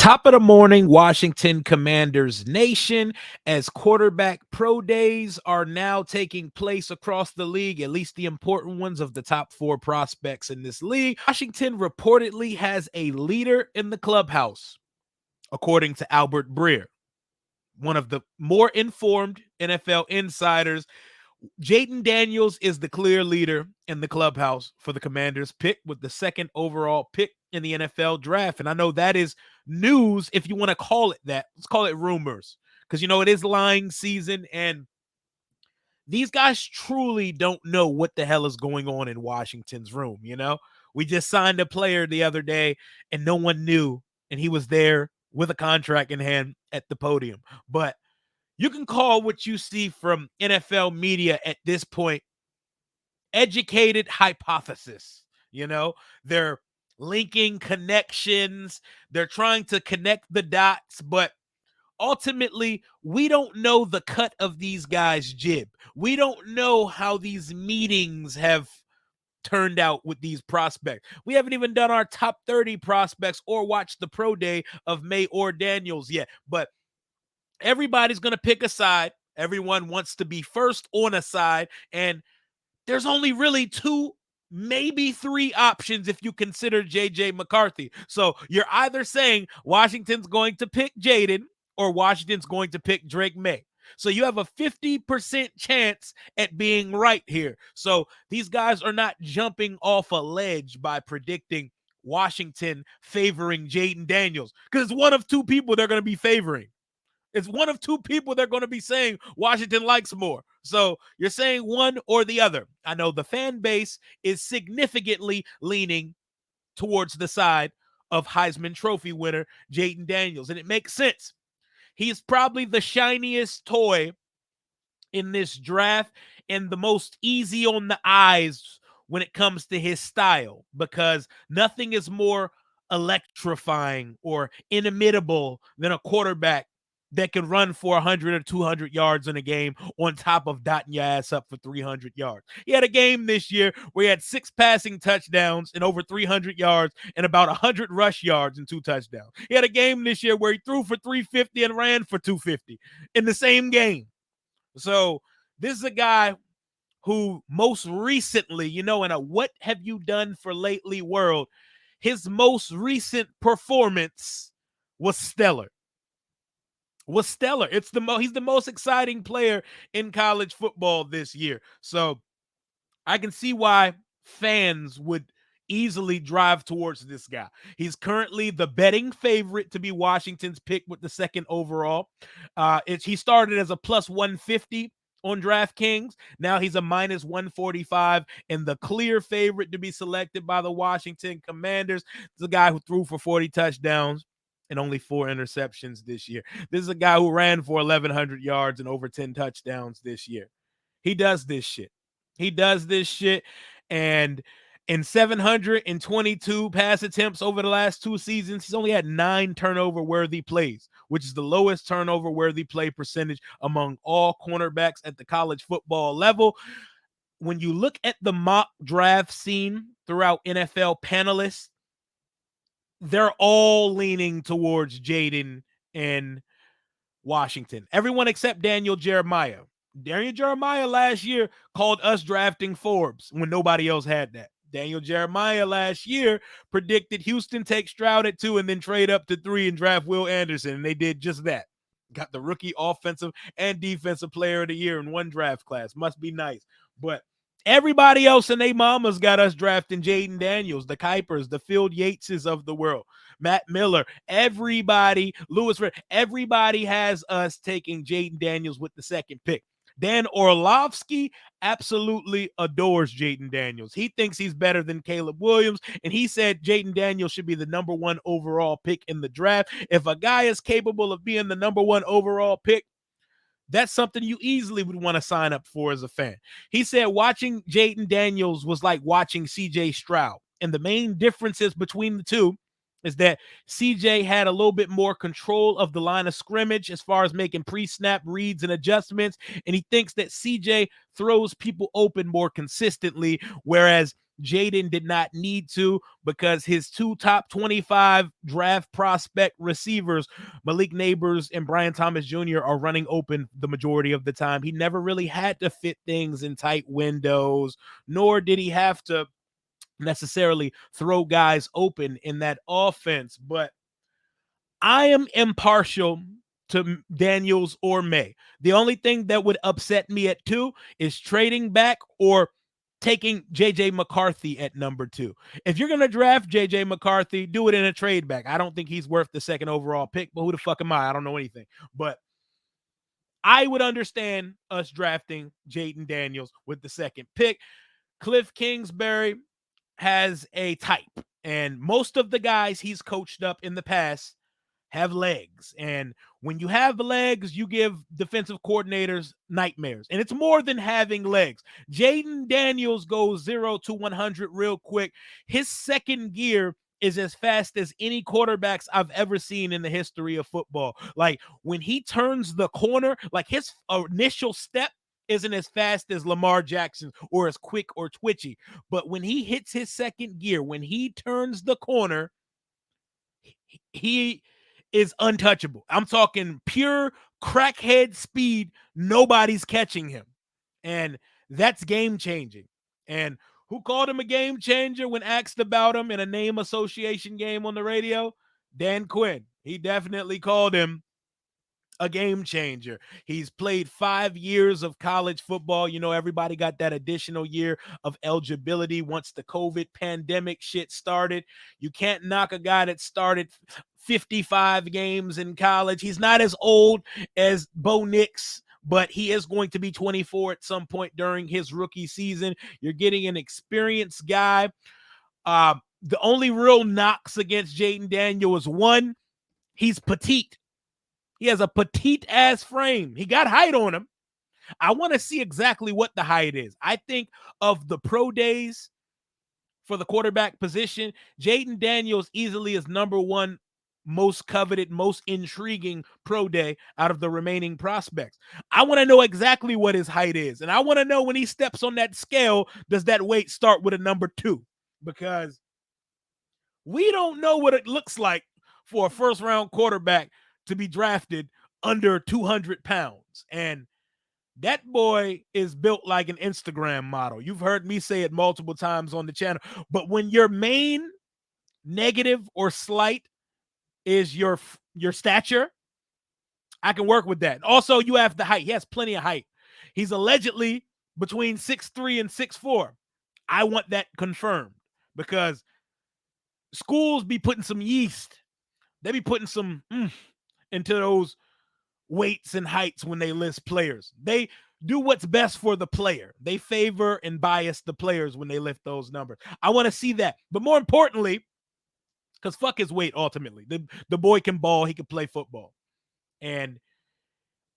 Top of the morning, Washington Commanders Nation, as quarterback pro days are now taking place across the league, at least the important ones of the top four prospects in this league. Washington reportedly has a leader in the clubhouse, according to Albert Breer, one of the more informed NFL insiders. Jaden Daniels is the clear leader in the clubhouse for the Commanders, picked with the second overall pick in the NFL draft. And I know that is news, if you want to call it that. Let's call it rumors, because, it is lying season, and these guys truly don't know what the hell is going on in Washington's room. We just signed a player the other day, and no one knew, and he was there with a contract in hand at the podium. But you can call what you see from NFL media at this point educated hypothesis. They're linking connections, they're trying to connect the dots, but ultimately, we don't know the cut of these guys' jib. We don't know how these meetings have turned out with these prospects. We haven't even done our top 30 prospects or watched the pro day of May or Daniels yet, but everybody's going to pick a side. Everyone wants to be first on a side, and there's only really two, maybe three options if you consider J.J. McCarthy. So you're either saying Washington's going to pick Jayden or Washington's going to pick Drake May. So you have a 50% chance at being right here. So these guys are not jumping off a ledge by predicting Washington favoring Jaden Daniels, because it's one of two people they're going to be favoring. It's one of two people they're going to be saying Washington likes more. So you're saying one or the other. I know the fan base is significantly leaning towards the side of Heisman Trophy winner Jaden Daniels, and it makes sense. He's probably the shiniest toy in this draft and the most easy on the eyes when it comes to his style, because nothing is more electrifying or inimitable than a quarterback that can run for 100 or 200 yards in a game on top of dotting your ass up for 300 yards. He had a game this year where he had 6 passing touchdowns and over 300 yards and about 100 rush yards and 2 touchdowns. He had a game this year where he threw for 350 and ran for 250 in the same game. So this is a guy who most recently, in a what have you done for lately world, his most recent performance was stellar. He's the most exciting player in college football this year. So I can see why fans would easily drive towards this guy. He's currently the betting favorite to be Washington's pick with the second overall. He started as a plus 150 on DraftKings. Now he's a minus 145 and the clear favorite to be selected by the Washington Commanders. It's a guy who threw for 40 touchdowns and only 4 interceptions this year. This is a guy who ran for 1,100 yards and over 10 touchdowns this year. He does this shit. And in 722 pass attempts over the last 2 seasons, he's only had 9 turnover-worthy plays, which is the lowest turnover-worthy play percentage among all cornerbacks at the college football level. When you look at the mock draft scene throughout NFL panelists, they're all leaning towards Jayden and Washington. Everyone except Daniel Jeremiah. Daniel Jeremiah last year called us drafting Forbes when nobody else had that. Daniel Jeremiah last year predicted Houston take Stroud at 2 and then trade up to 3 and draft Will Anderson, and they did just that. Got the rookie offensive and defensive player of the year in one draft class. Must be nice. But everybody else and they mamas got us drafting Jaden Daniels, the Kuipers, the Phil Yateses of the world, Matt Miller, everybody, everybody has us taking Jaden Daniels with the second pick. Dan Orlovsky absolutely adores Jaden Daniels. He thinks he's better than Caleb Williams, and he said Jaden Daniels should be the number 1 overall pick in the draft. If a guy is capable of being the number 1 overall pick, that's something you easily would want to sign up for as a fan. He said watching Jaden Daniels was like watching C.J. Stroud. And the main differences between the two is that CJ had a little bit more control of the line of scrimmage as far as making pre-snap reads and adjustments. And he thinks that CJ throws people open more consistently, whereas Jayden did not need to because his two top 25 draft prospect receivers, Malik Neighbors and Brian Thomas Jr., are running open the majority of the time. He never really had to fit things in tight windows, nor did he have to necessarily throw guys open in that offense. But I am impartial to Daniels or May. The only thing that would upset me at 2 is trading back or taking JJ McCarthy at number 2. If you're going to draft JJ McCarthy, do it in a trade back. I don't think he's worth the second overall pick, but who the fuck am I? I don't know anything. But I would understand us drafting Jaden Daniels with the second pick. Cliff Kingsbury has a type, and most of the guys he's coached up in the past have legs. And when you have legs, you give defensive coordinators nightmares. And it's more than having legs. Jaden Daniels goes 0 to 100 real quick. His second gear is as fast as any quarterbacks I've ever seen in the history of football. Like when he turns the corner, like his initial step isn't as fast as Lamar Jackson or as quick or twitchy. But when he hits his second gear, when he turns the corner, he is untouchable. I'm talking pure crackhead speed. Nobody's catching him. And that's game changing. And who called him a game changer when asked about him in a name association game on the radio? Dan Quinn. He definitely called him a game changer. He's played 5 years of college football. You know, everybody got that additional year of eligibility once the COVID pandemic shit started. You can't knock a guy that started 55 games in college. He's not as old as Bo Nix, but he is going to be 24 at some point during his rookie season. You're getting an experienced guy. The only real knocks against Jaden Daniel is one, he's petite. He has a petite ass frame. He got height on him. I want to see exactly what the height is. I think of the pro days for the quarterback position, Jaden Daniels easily is number one most coveted, most intriguing pro day out of the remaining prospects. I want to know exactly what his height is. And I want to know when he steps on that scale, does that weight start with a number 2? Because we don't know what it looks like for a first round quarterback to be drafted under 200 pounds. And that boy is built like an Instagram model. You've heard me say it multiple times on the channel. But when your main negative or slight is your stature, I can work with that. Also, you have the height. He has plenty of height. He's allegedly between 6'3" and 6'4". I want that confirmed because schools be putting some yeast. They be putting some into those weights and heights when they list players. They do what's best for the player. They favor and bias the players when they lift those numbers. I want to see that. But more importantly, because fuck his weight ultimately. The boy can ball. He can play football. And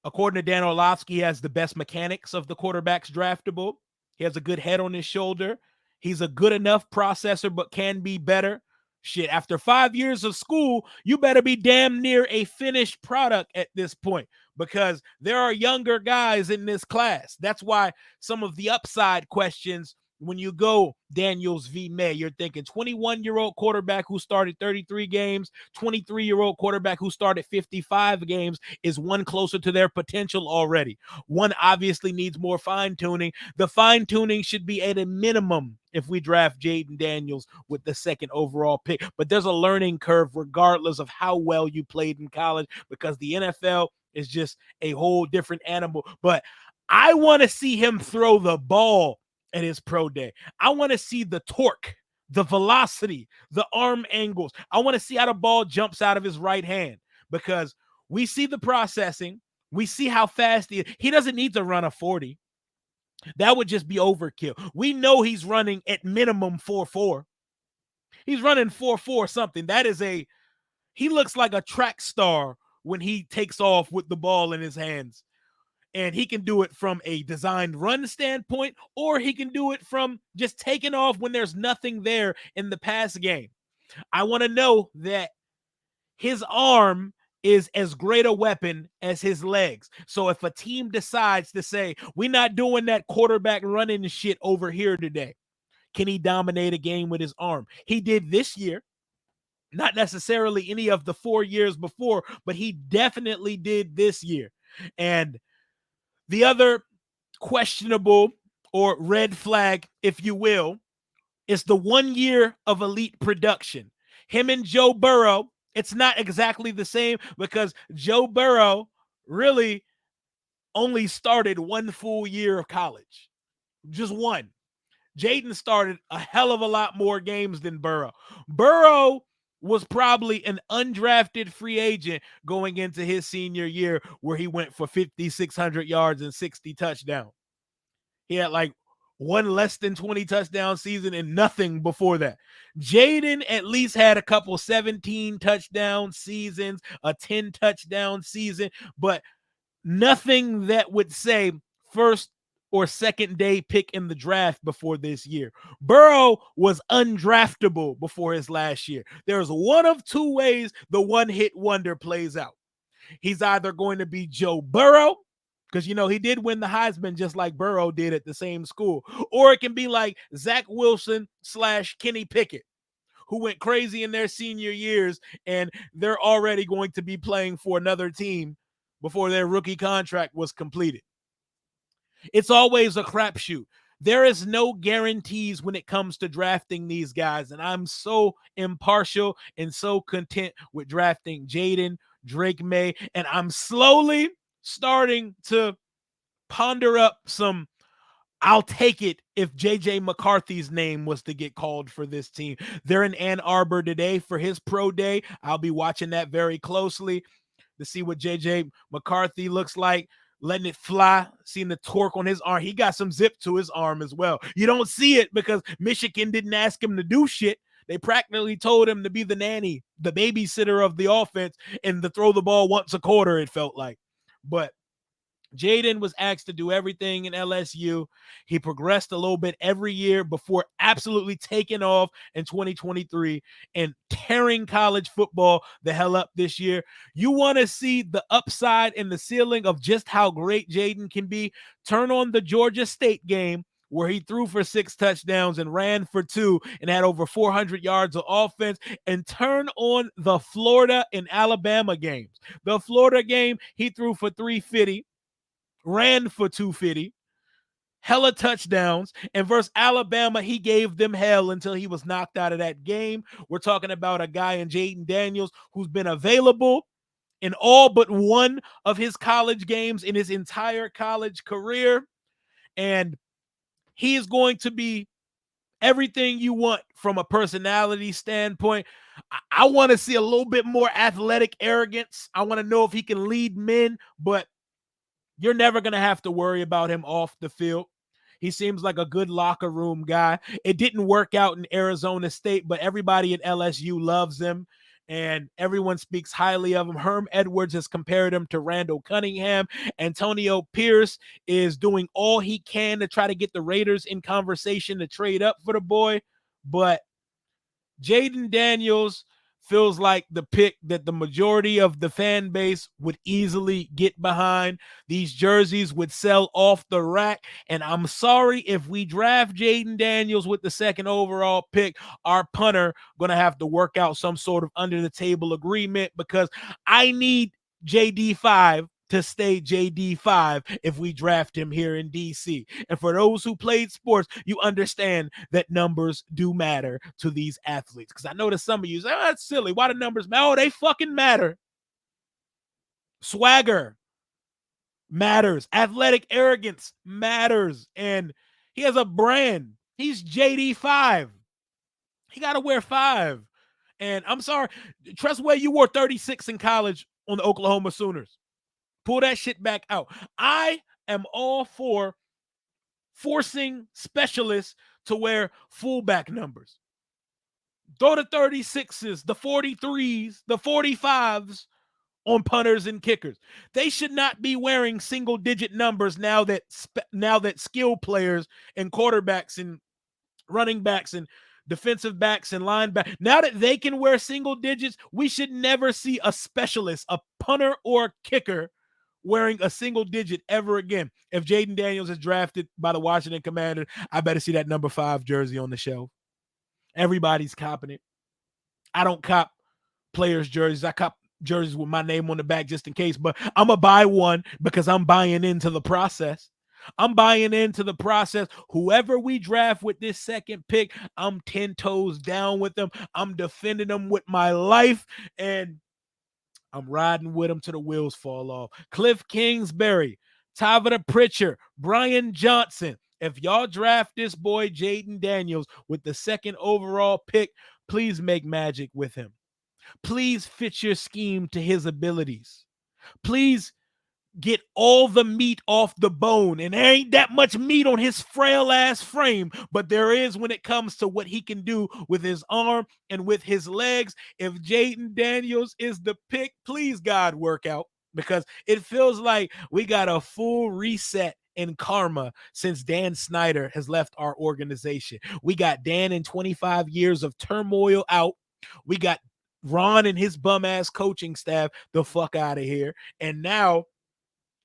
according to Dan Orlovsky, he has the best mechanics of the quarterbacks draftable. He has a good head on his shoulder. He's a good enough processor, but can be better. Shit, after 5 years of school, you better be damn near a finished product at this point because there are younger guys in this class. That's why some of the upside questions, when you go Daniels v. May, you're thinking 21-year-old quarterback who started 33 games, 23-year-old quarterback who started 55 games. Is one closer to their potential already? One obviously needs more fine-tuning. The fine-tuning should be at a minimum if we draft Jaden Daniels with the second overall pick. But there's a learning curve regardless of how well you played in college because the NFL is just a whole different animal. But I want to see him throw the ball at his pro day. I want to see the torque, the velocity, the arm angles. I want to see how the ball jumps out of his right hand because we see the processing. We see how fast he is. He doesn't need to run a 40. That would just be overkill. We know he's running at minimum 4.4. He's running 4.4 something. That is he looks like a track star when he takes off with the ball in his hands. And he can do it from a designed run standpoint, or he can do it from just taking off when there's nothing there in the pass game. I want to know that his arm is as great a weapon as his legs. So if a team decides to say, we're not doing that quarterback running shit over here today, Can he dominate a game with his arm? He did this year. Not necessarily any of the 4 years before, but he definitely did this year. And the other questionable or red flag, if you will, is the 1 year of elite production. Him and Joe Burrow, it's not exactly the same because Joe Burrow really only started 1 full year of college. Just one. Jayden started a hell of a lot more games than Burrow. Burrow was probably an undrafted free agent going into his senior year where he went for 5,600 yards and 60 touchdowns. He had like one less than 20 touchdown season and nothing before that. Jayden at least had a couple 17 touchdown seasons, a 10 touchdown season, but nothing that would say first or second day pick in the draft before this year. Burrow was undraftable before his last year. There's one of two ways the one hit wonder plays out. He's either going to be Joe Burrow, because he did win the Heisman just like Burrow did at the same school, or it can be like Zach Wilson / Kenny Pickett, who went crazy in their senior years, and they're already going to be playing for another team before their rookie contract was completed. It's always a crapshoot. There is no guarantees when it comes to drafting these guys, and I'm so impartial and so content with drafting Jayden, Drake May, and I'm slowly starting to ponder up some I'll take it if J.J. McCarthy's name was to get called for this team. They're in Ann Arbor today for his pro day. I'll be watching that very closely to see what J.J. McCarthy looks like, letting it fly, seeing the torque on his arm. He got some zip to his arm as well. You don't see it because Michigan didn't ask him to do shit. They practically told him to be the nanny, the babysitter of the offense, and to throw the ball once a quarter, it felt like. But Jayden was asked to do everything in LSU. He progressed a little bit every year before absolutely taking off in 2023 and tearing college football the hell up this year. You want to see the upside and the ceiling of just how great Jayden can be? Turn on the Georgia State game where he threw for 6 touchdowns and ran for 2 and had over 400 yards of offense, and turn on the Florida and Alabama games. The Florida game, he threw for 350. Ran for 250, hella touchdowns, and versus Alabama, he gave them hell until he was knocked out of that game. We're talking about a guy in Jaden Daniels who's been available in all but one of his college games in his entire college career, and he is going to be everything you want from a personality standpoint. I want to see a little bit more athletic arrogance. I want to know if he can lead men, but you're never going to have to worry about him off the field. He seems like a good locker room guy. It didn't work out in Arizona State, but everybody at LSU loves him, and everyone speaks highly of him. Herm Edwards has compared him to Randall Cunningham. Antonio Pierce is doing all he can to try to get the Raiders in conversation to trade up for the boy, but Jaden Daniels feels like the pick that the majority of the fan base would easily get behind. These jerseys would sell off the rack, and I'm sorry if we draft Jaden Daniels with the 2nd overall pick, our punter going to have to work out some sort of under-the-table agreement because I need JD5 to stay JD5 if we draft him here in DC. And for those who played sports, you understand that numbers do matter to these athletes. Because I know that some of you say, oh, that's silly. Why do numbers matter? Oh, they fucking matter. Swagger matters. Athletic arrogance matters. And he has a brand. He's JD5. He got to wear 5. And I'm sorry, Trustway, you wore 36 in college on the Oklahoma Sooners. Pull that shit back out. I am all for forcing specialists to wear fullback numbers. Throw the 36s, the 43s, the 45s on punters and kickers. They should not be wearing single-digit numbers now that skill players and quarterbacks and running backs and defensive backs and linebackers, now that they can wear single digits, we should never see a specialist, a punter or a kicker, wearing a single digit ever again. If Jaden Daniels is drafted by the Washington Commanders, I better see that number 5 jersey on the shelf. Everybody's copping it. I don't cop players' jerseys. I cop jerseys with my name on the back just in case, but I'm going to buy one because I'm buying into the process. I'm buying into the process. Whoever we draft with this second pick, I'm 10 toes down with them. I'm defending them with my life, and I'm riding with them till the wheels fall off. Cliff Kingsbury, Tavita Pritchard, Brian Johnson. If y'all draft this boy, Jaden Daniels, with the second overall pick, please make magic with him. Please fit your scheme to his abilities. Please get all the meat off the bone. And there ain't that much meat on his frail ass frame, but there is when it comes to what he can do with his arm and with his legs. If Jaden Daniels is the pick, please God work out, because it feels like we got a full reset in karma since Dan Snyder has left our organization. We got Dan in 25 years of turmoil out. We got Ron and his bum ass coaching staff the fuck out of here. And now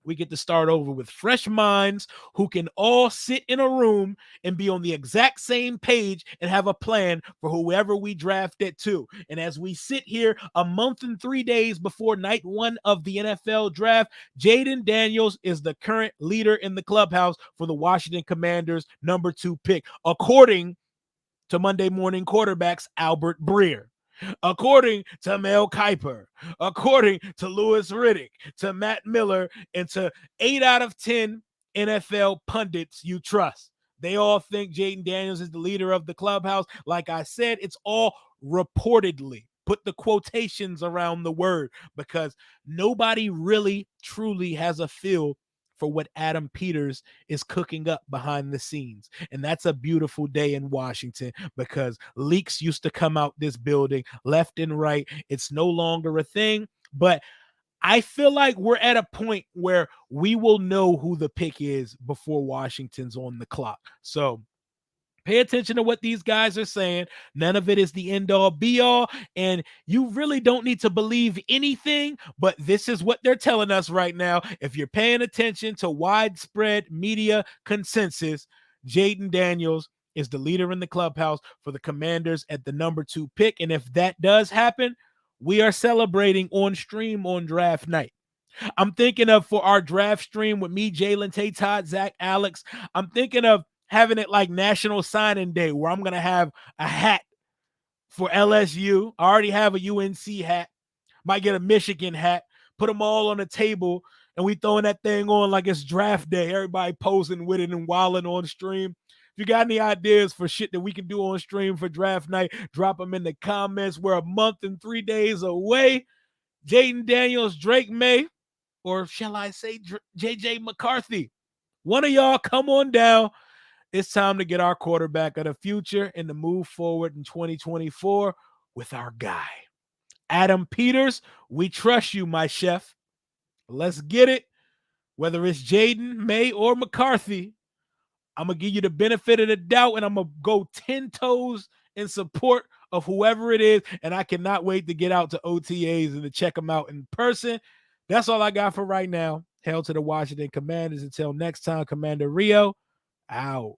we get to start over with fresh minds who can all sit in a room and be on the exact same page and have a plan for whoever we draft at 2. And as we sit here a month and 3 days before night 1 of the NFL draft, Jaden Daniels is the current leader in the clubhouse for the Washington Commanders number 2 pick, according to Monday Morning Quarterback's Albert Breer, according to Mel Kiper, according to Louis Riddick, to Matt Miller, and to 8 out of 10 NFL pundits you trust. They all think Jaden Daniels is the leader of the clubhouse. Like I said, it's all reportedly. Put the quotations around the word, because nobody really truly has a feel for what Adam Peters is cooking up behind the scenes. And that's a beautiful day in Washington, because leaks used to come out this building left and right. It's no longer a thing, but I feel like we're at a point where we will know who the pick is before Washington's on the clock. So pay attention to what these guys are saying. None of it is the end all be all. And you really don't need to believe anything, but this is what they're telling us right now. If you're paying attention to widespread media consensus, Jaden Daniels is the leader in the clubhouse for the Commanders at the number 2 pick. And if that does happen, we are celebrating on stream on draft night. I'm thinking of, for our draft stream with me, Jalen, Tay, Todd, Zach, Alex, I'm thinking of having it like National Signing Day, where I'm going to have a hat for LSU. I already have a UNC hat. Might get a Michigan hat. Put them all on the table, and we throwing that thing on like it's draft day. Everybody posing with it and wilding on stream. If you got any ideas for shit that we can do on stream for draft night, drop them in the comments. We're a month and 3 days away. Jaden Daniels, Drake May, or shall I say JJ McCarthy. One of y'all come on down. It's time to get our quarterback of the future and to move forward in 2024 with our guy. Adam Peters, we trust you, my chef. Let's get it. Whether it's Jaden, May, or McCarthy, I'm going to give you the benefit of the doubt, and I'm going to go 10 toes in support of whoever it is, and I cannot wait to get out to OTAs and to check them out in person. That's all I got for right now. Hail to the Washington Commanders. Until next time, Commander Rio, out.